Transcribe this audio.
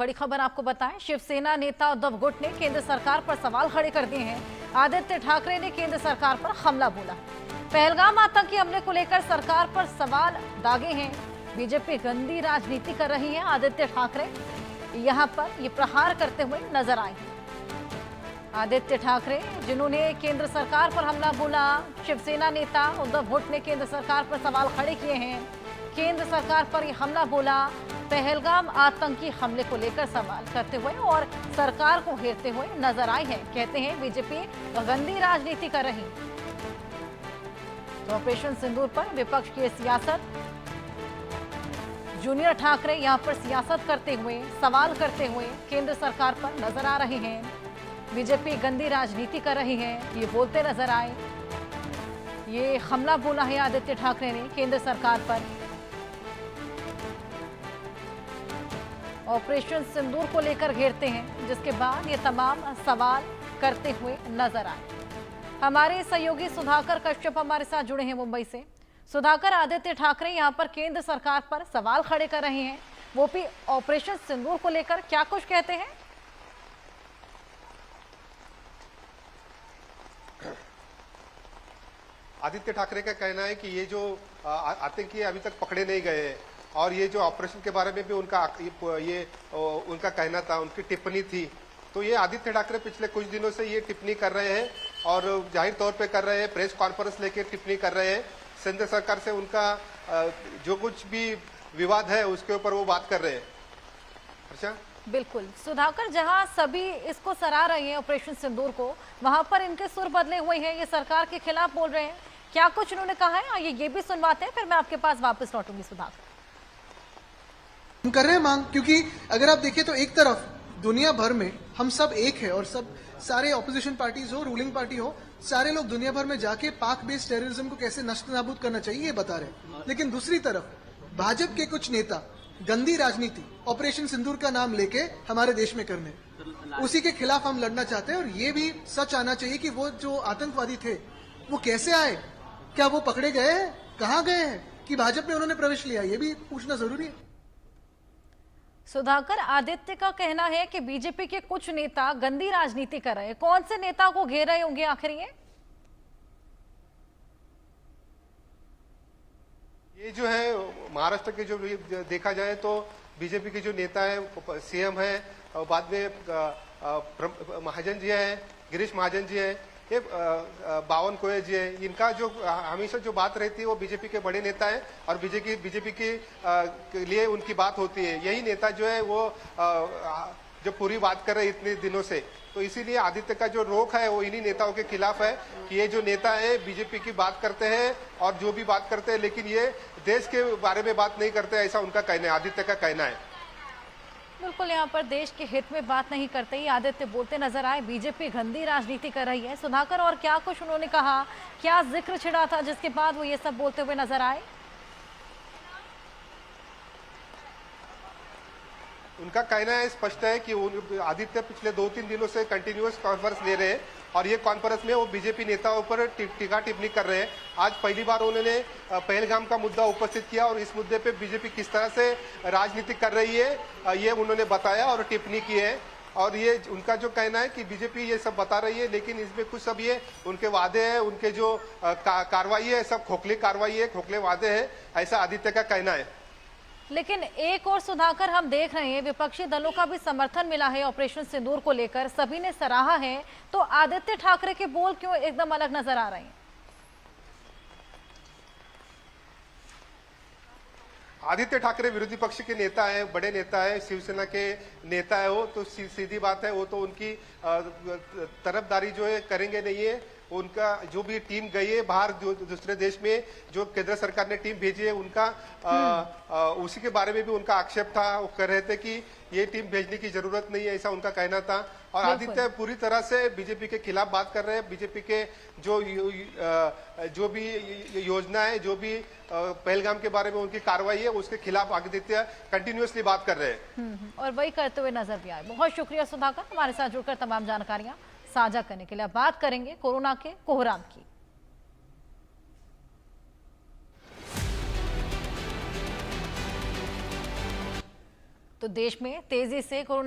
बड़ी खबर आपको बताएं, शिवसेना नेता उद्धव गुट ने केंद्र सरकार पर सवाल खड़े कर दिए हैं। आदित्य ठाकरे ने केंद्र सरकार पर हमला बोला। पहलगाम आतंकी हमले को लेकर सरकार पर सवाल दागे हैं। बीजेपी गंदी राजनीति कर रही है। आदित्य ठाकरे यहां पर ये प्रहार करते हुए नजर आए। आदित्य ठाकरे जिन्होंने केंद्र सरकार पर हमला बोला, शिवसेना नेता उद्धव गुट ने केंद्र सरकार पर सवाल खड़े किए हैं। केंद्र सरकार पर यह हमला बोला, पहलगाम आतंकी हमले को लेकर सवाल करते हुए और सरकार को घेरते हुए नजर आए हैं। कहते हैं बीजेपी गंदी राजनीति कर रही। तो ऑपरेशन सिंदूर पर विपक्ष की सियासत, जूनियर ठाकरे यहां पर सियासत करते हुए, सवाल करते हुए केंद्र सरकार पर नजर आ रहे हैं। बीजेपी गंदी राजनीति कर रही है, ये बोलते नजर आए। ये हमला बोला है आदित्य ठाकरे ने केंद्र सरकार पर। ऑपरेशन सिंदूर को लेकर घेरते हैं, जिसके बाद ये तमाम सवाल करते हुए नजर आए। हमारे सहयोगी सुधाकर कश्यप हमारे साथ जुड़े हैं मुंबई से। सुधाकर, आदित्य ठाकरे यहां पर केंद्र सरकार पर सवाल खड़े कर रहे हैं, वो भी ऑपरेशन सिंदूर को लेकर, क्या कुछ कहते हैं? आदित्य ठाकरे का कहना है कि ये जो आतंकी अभी तक पकड़े नहीं गए हैं और ये जो ऑपरेशन के बारे में भी उनका कहना था, उनकी टिप्पणी थी। तो ये आदित्य ठाकरे पिछले कुछ दिनों से ये टिप्पणी कर रहे हैं और जाहिर तौर पे कर रहे हैं, प्रेस कॉन्फ्रेंस लेके टिप्पणी कर रहे हैं। केंद्र सरकार से उनका जो कुछ भी विवाद है उसके ऊपर वो बात कर रहे हैं। अच्छा, बिल्कुल सुधाकर, जहां सभी इसको सराह रहे हैं ऑपरेशन सिंदूर को, वहां पर इनके सुर बदले हुए हैं, ये सरकार के खिलाफ बोल रहे हैं। क्या कुछ उन्होंने कहा है, आइए ये भी सुनवाते हैं, फिर मैं आपके पास वापस लौटूंगी। सुधाकर, हम कर रहे हैं मांग, क्योंकि अगर आप देखें तो एक तरफ दुनिया भर में हम सब एक है और सब सारे ऑपोजिशन पार्टीज हो, रूलिंग पार्टी हो, सारे लोग दुनिया भर में जाके पाक बेस्ड टेररिज्म को कैसे नष्ट नाबूद करना चाहिए ये बता रहे हैं। लेकिन दूसरी तरफ भाजपा के कुछ नेता गंदी राजनीति ऑपरेशन सिंदूर का नाम लेके हमारे देश में करने, उसी के खिलाफ हम लड़ना चाहते हैं। और ये भी सच आना चाहिए कि वो जो आतंकवादी थे वो कैसे आए, क्या वो पकड़े गए हैं, कहाँ गए हैं, कि भाजपा में उन्होंने प्रवेश लिया, ये भी पूछना जरूरी है। सुधाकर, आदित्य का कहना है कि बीजेपी के कुछ नेता गंदी राजनीति कर रहे हैं। कौन से नेता को घेर रहे होंगे आखिर ये जो है महाराष्ट्र के जो देखा जाए तो बीजेपी के जो नेता है, सीएम है, और बाद में महाजन जी है, गिरीश महाजन जी है, ये बावन कोये जी है। इनका जो हमेशा जो बात रहती है वो बीजेपी के बड़े नेता है और बीजेपी के लिए उनकी बात होती है। यही नेता जो है वो जो पूरी बात कर रहे हैं इतने दिनों से, तो इसीलिए आदित्य का जो रोक है वो इन्हीं नेताओं के खिलाफ है कि ये जो नेता है बीजेपी की बात करते हैं और जो भी बात करते हैं, लेकिन ये देश के बारे में बात नहीं करते, ऐसा उनका कहना है, आदित्य का कहना है। बिल्कुल, यहाँ पर देश के हित में बात नहीं करते ही आदित्य बोलते नजर आए। बीजेपी गंदी राजनीति कर रही है। सुधाकर, और क्या कुछ उन्होंने कहा, क्या जिक्र छिड़ा था जिसके बाद वो ये सब बोलते हुए नजर आए? उनका कहना है, स्पष्ट है कि आदित्य पिछले 2-3 दिनों से कंटिन्यूअस कॉन्फ्रेंस ले रहे हैं और ये कॉन्फ्रेंस में वो बीजेपी नेताओं पर टीका टिप्पणी कर रहे हैं। आज पहली बार उन्होंने पहलगाम का मुद्दा उपस्थित किया और इस मुद्दे पे बीजेपी किस तरह से राजनीति कर रही है ये उन्होंने बताया और टिप्पणी की है। और ये उनका जो कहना है कि बीजेपी ये सब बता रही है, लेकिन इसमें कुछ सब ये उनके वादे हैं, उनके जो कार्रवाई है सब खोखली कार्रवाई है, खोखले वादे हैं, ऐसा आदित्य का कहना है। लेकिन एक और सुधाकर, हम देख रहे हैं विपक्षी दलों का भी समर्थन मिला है ऑपरेशन सिंदूर को लेकर, सभी ने सराहा है। तो आदित्य ठाकरे के बोल क्यों एकदम अलग नजर आ रहे हैं? आदित्य ठाकरे विरोधी पक्ष के नेता है, बड़े नेता है, शिवसेना के नेता है वो, तो सीधी बात है, वो तो उनकी तरफदारी जो है करेंगे नहीं है। उनका जो भी टीम गई है बाहर, जो दूसरे देश में जो केंद्र सरकार ने टीम भेजी है, उनका उसी के बारे में भी उनका आक्षेप था। वो कह रहे थे कि ये टीम भेजने की जरूरत नहीं है, ऐसा उनका कहना था। और आदित्य पूरी तरह से बीजेपी के खिलाफ बात कर रहे हैं। बीजेपी के जो भी योजना है, जो भी पहलगाम के बारे में उनकी कार्रवाई है, उसके खिलाफ आदित्य कंटिन्यूअसली बात कर रहे हैं और वही करते हुए नजर भी आए। बहुत शुक्रिया सुधाकर, हमारे साथ जुड़कर तमाम जानकारियां साझा करने के लिए। बात करेंगे कोरोना के कोहराम की। तो देश में तेजी से कोरोना